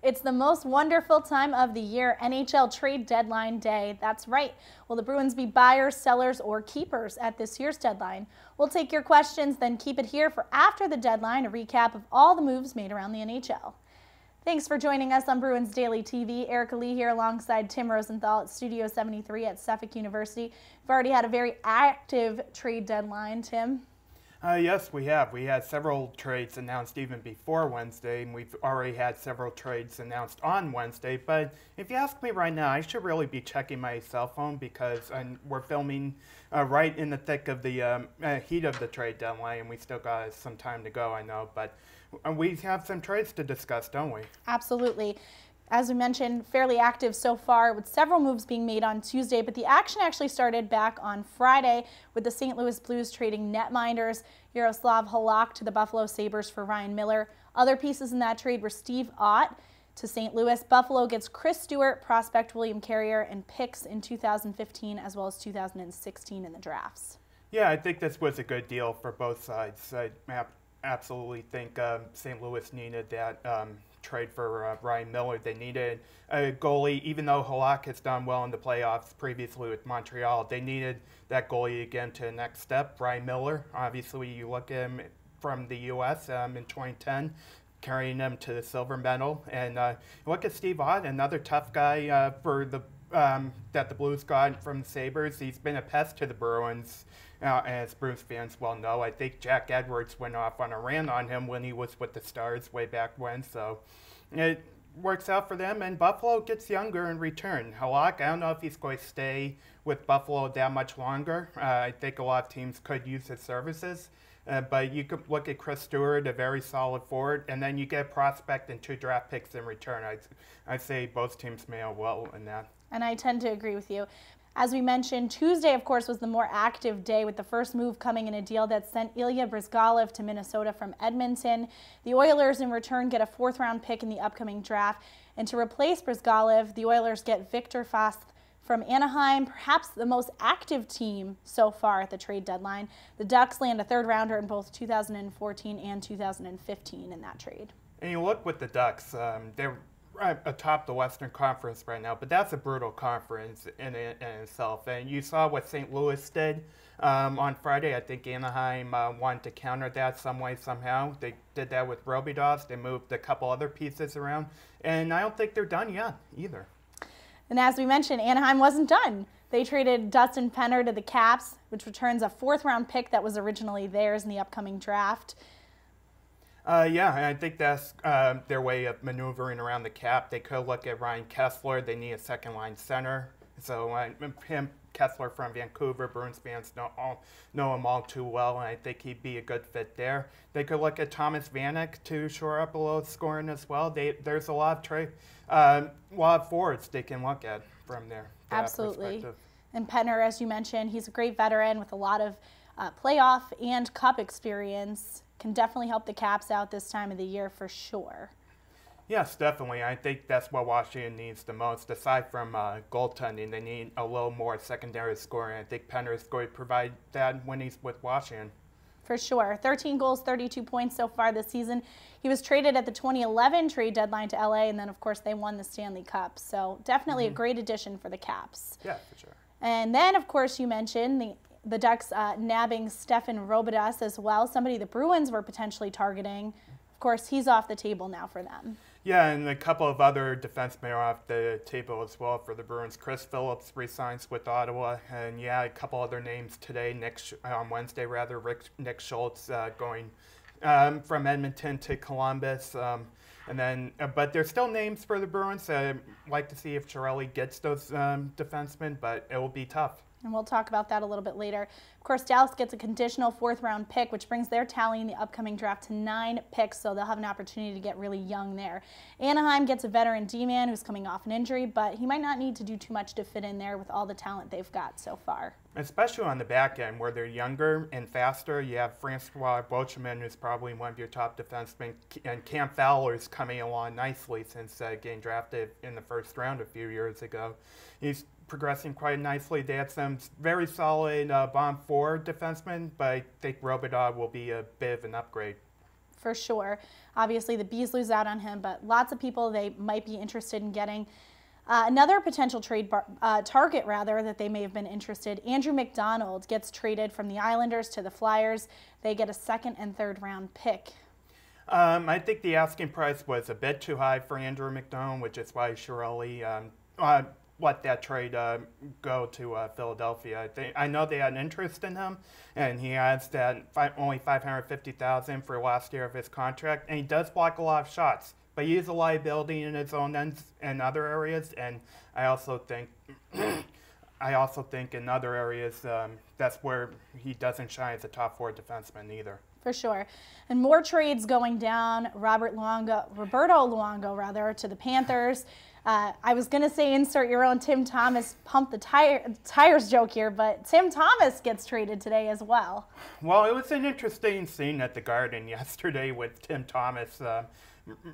It's the most wonderful time of the year, NHL trade deadline day. That's right. Will the Bruins be buyers, sellers, or keepers at this year's deadline? We'll take your questions, then keep it here for after the deadline, a recap of all the moves made around the NHL. Thanks for joining us on Bruins Daily TV. Erika Lee here alongside Tim Rosenthal at Studio 73 at Suffolk University. We've already had a very active trade deadline, Tim. Yes, we have. We had several trades announced even before Wednesday, and we've already had several trades announced on Wednesday. But if you ask me right now, I should really be checking my cell phone because we're filming right in the thick of the heat of the trade deadline, and we still got some time to go, I know. But we have some trades to discuss, don't we? Absolutely. As we mentioned, fairly active so far with several moves being made on Tuesday, but the action actually started back on Friday with the St. Louis Blues trading netminders Yaroslav Halak to the Buffalo Sabres for Ryan Miller. Other pieces in that trade were Steve Ott to St. Louis. Buffalo gets Chris Stewart, prospect William Carrier, and picks in 2015 as well as 2016 in the drafts. Yeah, I think this was a good deal for both sides. I absolutely think St. Louis needed that trade for Ryan Miller. They needed a goalie, even though Halak has done well in the playoffs previously with Montreal. They needed that goalie again to the next step. Ryan Miller, obviously you look at him from the U.S. In 2010, carrying them to the silver medal. And look at Steve Ott, another tough guy for the that the Blues got from the Sabres. He's been a pest to the Bruins. As Bruins fans well know, I think Jack Edwards went off on a rant on him when he was with the Stars way back when, so it works out for them, and Buffalo gets younger in return. Halak, I don't know if he's going to stay with Buffalo that much longer. I think a lot of teams could use his services, but you could look at Chris Stewart, a very solid forward, and then you get a prospect and 2 draft picks in return. I'd say both teams may well in that. And I tend to agree with you. As we mentioned, Tuesday, of course, was the more active day with the first move coming in a deal that sent Ilya Bryzgalov to Minnesota from Edmonton. The Oilers, in return, get a 4th-round pick in the upcoming draft. And to replace Bryzgalov, the Oilers get Victor Fast from Anaheim, perhaps the most active team so far at the trade deadline. The Ducks land a 3rd-rounder in both 2014 and 2015 in that trade. And you look with the Ducks, they're atop the Western Conference right now, but that's a brutal conference in itself. And you saw what St. Louis did on Friday. I think Anaheim wanted to counter that some way, somehow. They did that with Robidas. They moved a couple other pieces around, and I don't think they're done yet either. And as we mentioned, Anaheim wasn't done. They traded Dustin Penner to the Caps, which returns a 4th-round pick that was originally theirs in the upcoming draft. Yeah, and I think that's their way of maneuvering around the cap. They could look at Ryan Kessler. They need a second-line center. So Kessler from Vancouver, Bruins fans know him all too well, and I think he'd be a good fit there. They could look at Thomas Vanek to shore up a little scoring as well. There's a lot of forwards they can look at from there. Absolutely. And Penner, as you mentioned, he's a great veteran with a lot of playoff and cup experience. Can definitely help the Caps out this time of the year for sure. Yes, definitely. I think that's what Washington needs the most. Aside from goaltending, they need a little more secondary scoring. I think Penner is going to provide that when he's with Washington. For sure. 13 goals, 32 points so far this season. He was traded at the 2011 trade deadline to LA, and then, of course, they won the Stanley Cup. So definitely a great addition for the Caps. Yeah, for sure. And then, of course, you mentioned the Ducks nabbing Stefan Robidas as well, somebody the Bruins were potentially targeting. Of course, he's off the table now for them. Yeah, and a couple of other defensemen are off the table as well for the Bruins. Chris Phillips resigns with Ottawa, and yeah, a couple other names today. On Wednesday, rather, Nick Schultz going from Edmonton to Columbus. And then, but there's still names for the Bruins. I'd like to see if Chiarelli gets those defensemen, but it will be tough. And we'll talk about that a little bit later. Of course, Dallas gets a conditional 4th-round pick, which brings their tally in the upcoming draft to 9 picks, so they'll have an opportunity to get really young there. Anaheim gets a veteran D-man who's coming off an injury, but he might not need to do too much to fit in there with all the talent they've got so far. Especially on the back end, where they're younger and faster. You have Francois Beauchemin, who's probably one of your top defensemen, and Cam Fowler's coming along nicely since getting drafted in the 1st round a few years ago. He's progressing quite nicely. They have some very solid bottom 4 defensemen, but I think Robidas will be a bit of an upgrade. for sure. Obviously, the Bees lose out on him, but lots of people they might be interested in getting. Another potential trade target, rather, that they may have been interested, Andrew McDonald gets traded from the Islanders to the Flyers. They get a 2nd and 3rd round pick. I think the asking price was a bit too high for Andrew McDonald, which is why Shirley let that trade go to Philadelphia. I know they had an interest in him, and he has that only $550,000 for last year of his contract, and he does block a lot of shots. But he is a liability in his own ends and other areas, and I also think in other areas that's where he doesn't shine as a top 4 defenseman either. For sure. And more trades going down. Roberto Luongo, to the Panthers. I was going to say insert your own Tim Thomas pump the tires joke here, but Tim Thomas gets traded today as well. Well, it was an interesting scene at the Garden yesterday with Tim Thomas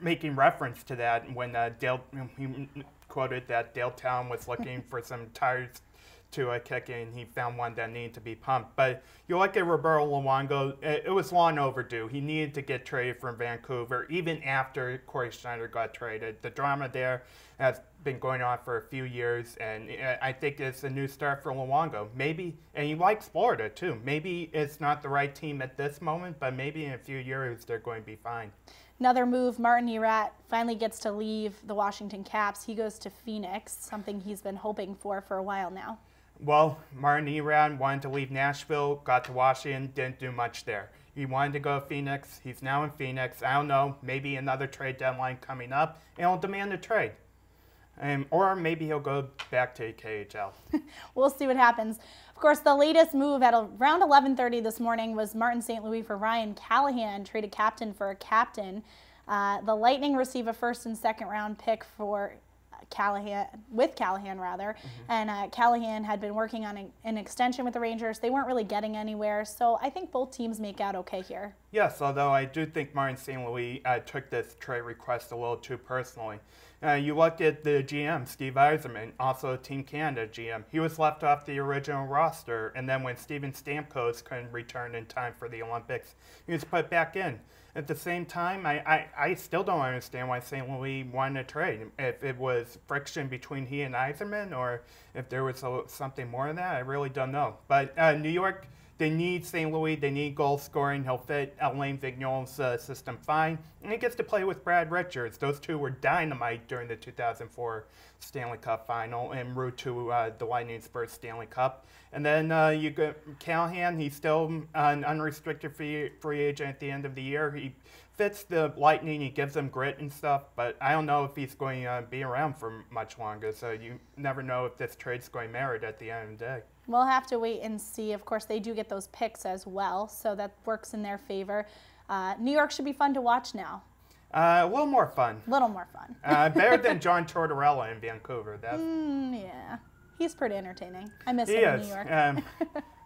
making reference to that when he quoted that Dale Town was looking for some tires to kick in. He found one that needed to be pumped. But you look at Roberto Luongo, it was long overdue. He needed to get traded from Vancouver even after Corey Schneider got traded. The drama there has been going on for a few years, and I think it's a new start for Luongo. Maybe, and he likes Florida too. Maybe it's not the right team at this moment, but maybe in a few years they're going to be fine. Another move, Martin Erat finally gets to leave the Washington Caps. He goes to Phoenix, something he's been hoping for a while now. Well, Martin Erat wanted to leave Nashville, got to Washington, didn't do much there. He wanted to go to Phoenix. He's now in Phoenix. I don't know, maybe another trade deadline coming up, and he'll demand a trade. Or maybe he'll go back to KHL. We'll see what happens. Of course, the latest move at around 11:30 this morning was Martin St. Louis for Ryan Callahan, traded captain for a captain. The Lightning receive a 1st and 2nd round pick for Callahan, and Callahan had been working on an extension with the Rangers. They weren't really getting anywhere, so I think both teams make out okay here. Yes, although I do think Martin St. Louis took this trade request a little too personally. You look at the GM, Steve Yzerman, also Team Canada GM. He was left off the original roster, and then when Steven Stamkos couldn't return in time for the Olympics, he was put back in. At the same time, I still don't understand why St. Louis wanted to trade. If it was friction between he and Yzerman, or if there was something more than that, I really don't know. But New York, they need St. Louis. They need goal scoring. He'll fit Alain Vignol's system fine. And he gets to play with Brad Richards. Those two were dynamite during the 2004 Stanley Cup final en route to the Lightning Spurs Stanley Cup. And then you got Callahan. He's still an unrestricted free agent at the end of the year. He fits the Lightning. He gives them grit and stuff. But I don't know if he's going to be around for much longer. So you never know if this trade's going to merit at the end of the day. We'll have to wait and see. Of course, they do get those picks as well, so that works in their favor. New York should be fun to watch now. A little more fun. A little more fun. Better than John Tortorella in Vancouver. Yeah, he's pretty entertaining. I miss him in New York.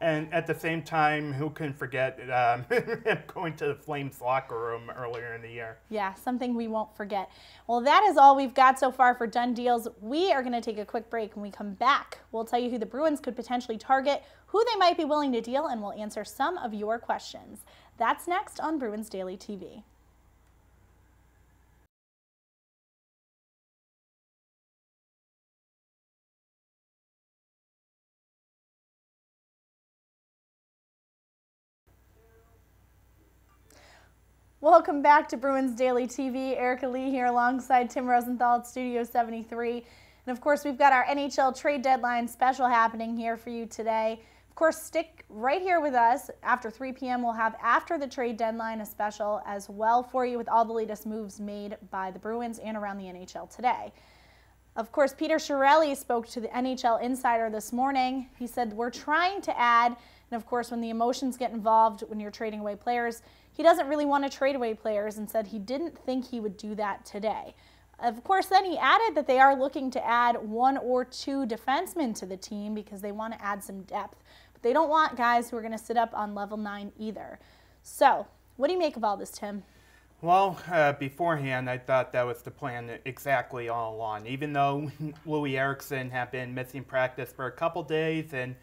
And at the same time, who can forget him going to the Flames locker room earlier in the year? Yeah, something we won't forget. Well, that is all we've got so far for Done Deals. We are going to take a quick break. When we come back, we'll tell you who the Bruins could potentially target, who they might be willing to deal, and we'll answer some of your questions. That's next on Bruins Daily TV. Welcome back to Bruins Daily TV. Erika Lee here alongside Tim Rosenthal at Studio 73. And of course, we've got our NHL trade deadline special happening here for you today. Of course, stick right here with us. After 3 p.m., we'll have After the Trade Deadline a special as well for you with all the latest moves made by the Bruins and around the NHL today. Of course, Peter Chiarelli spoke to the NHL Insider this morning. He said, we're trying to add, and of course, when the emotions get involved when you're trading away players, he doesn't really want to trade away players and said he didn't think he would do that today. Of course, then he added that they are looking to add 1 or 2 defensemen to the team because they want to add some depth. But they don't want guys who are going to sit up on level 9 either. So, what do you make of all this, Tim? Well, beforehand, I thought that was the plan exactly all along. Even though Louis Eriksson had been missing practice for a couple days and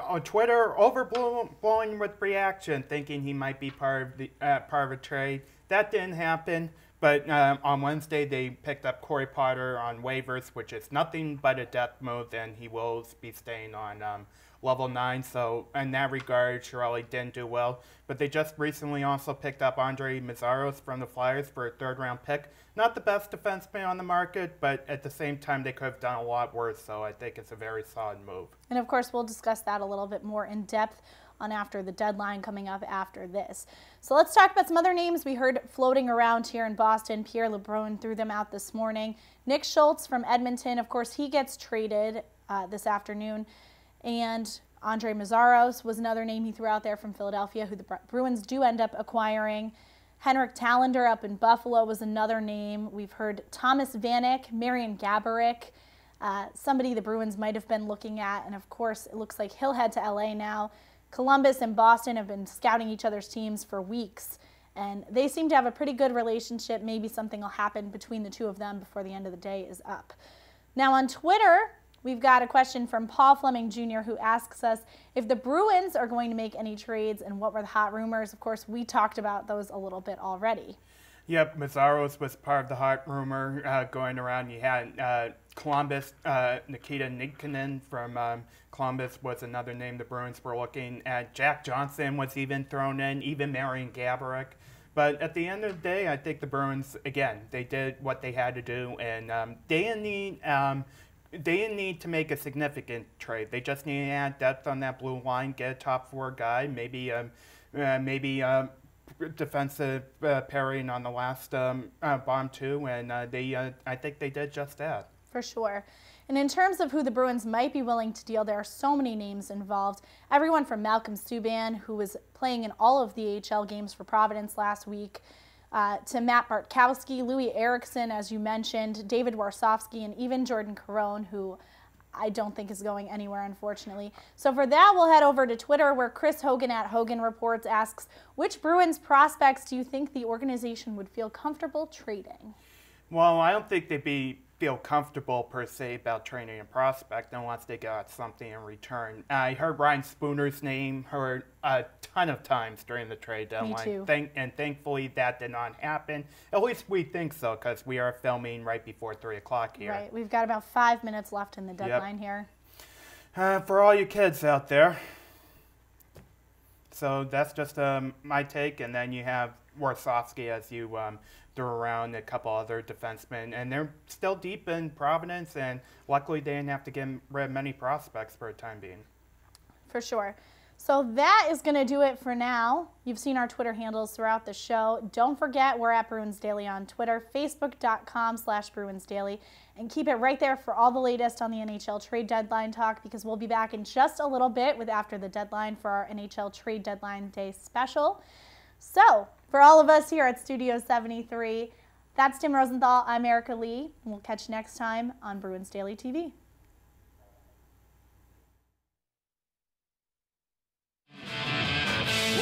on Twitter overblowing with reaction, thinking he might be part of a trade. That didn't happen. But on Wednesday, they picked up Corey Potter on waivers, which is nothing but a depth move, and he will be staying on level 9. So in that regard, Chiarelli didn't do well. But they just recently also picked up Andre Mazzaros from the Flyers for a third-round pick. Not the best defenseman on the market, but at the same time, they could have done a lot worse. So I think it's a very solid move. And of course, we'll discuss that a little bit more in depth on after the deadline coming up after this. So let's talk about some other names we heard floating around here in Boston. Pierre LeBrun threw them out this morning. Nick Schultz from Edmonton, of course, he gets traded this afternoon. And Andre Mazzaros was another name he threw out there from Philadelphia, who the Bruins do end up acquiring. Henrik Talander up in Buffalo was another name. We've heard Thomas Vanek, Marian Gaborik, somebody the Bruins might have been looking at. And of course, it looks like he'll head to LA now. Columbus and Boston have been scouting each other's teams for weeks, and they seem to have a pretty good relationship. Maybe something will happen between the two of them before the end of the day is up. Now on Twitter, we've got a question from Paul Fleming Jr. who asks us if the Bruins are going to make any trades and what were the hot rumors. Of course, we talked about those a little bit already. Yep, Mazzaros was part of the hot rumor going around. You had Columbus, Nikita Nikkinen from Columbus was another name the Bruins were looking at. Jack Johnson was even thrown in, even Marian Gaborik. But at the end of the day, I think the Bruins, again, they did what they had to do, and they didn't need to make a significant trade. They just need to add depth on that blue line, get a top 4 guy, maybe defensive pairing on the last bomb too, and I think they did just that. For sure. And in terms of who the Bruins might be willing to deal, there are so many names involved. Everyone from Malcolm Subban, who was playing in all of the AHL games for Providence last week, to Matt Bartkowski, Louis Eriksson, as you mentioned, David Warsofsky, and even Jordan Caron, who I don't think is going anywhere, unfortunately. So for that, we'll head over to Twitter, where Chris Hogan at Hogan Reports asks, which Bruins prospects do you think the organization would feel comfortable trading? Well, I don't think they'd feel comfortable, per se, about trading a prospect unless they got something in return. I heard Ryan Spooner's name heard a ton of times during the trade deadline. Me too. And thankfully, that did not happen. At least we think so, because we are filming right before 3 o'clock here. Right. We've got about 5 minutes left in the deadline here. For all you kids out there. So that's just my take. And then you have Warsofsky, as you threw around, a couple other defensemen. And they're still deep in Providence, and luckily they didn't have to get rid of many prospects for the time being. For sure. So that is going to do it for now. You've seen our Twitter handles throughout the show. Don't forget, we're at Bruins Daily on Twitter, facebook.com/Bruins Daily. And keep it right there for all the latest on the NHL trade deadline talk, because we'll be back in just a little bit with After the Deadline for our NHL trade deadline day special. So for all of us here at Studio 73, that's Tim Rosenthal. I'm Erika Lee. And we'll catch you next time on Bruins Daily TV.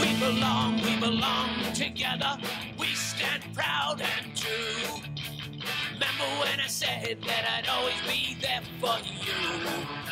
We belong together. We stand proud and true. Remember when I said that I'd always be there for you?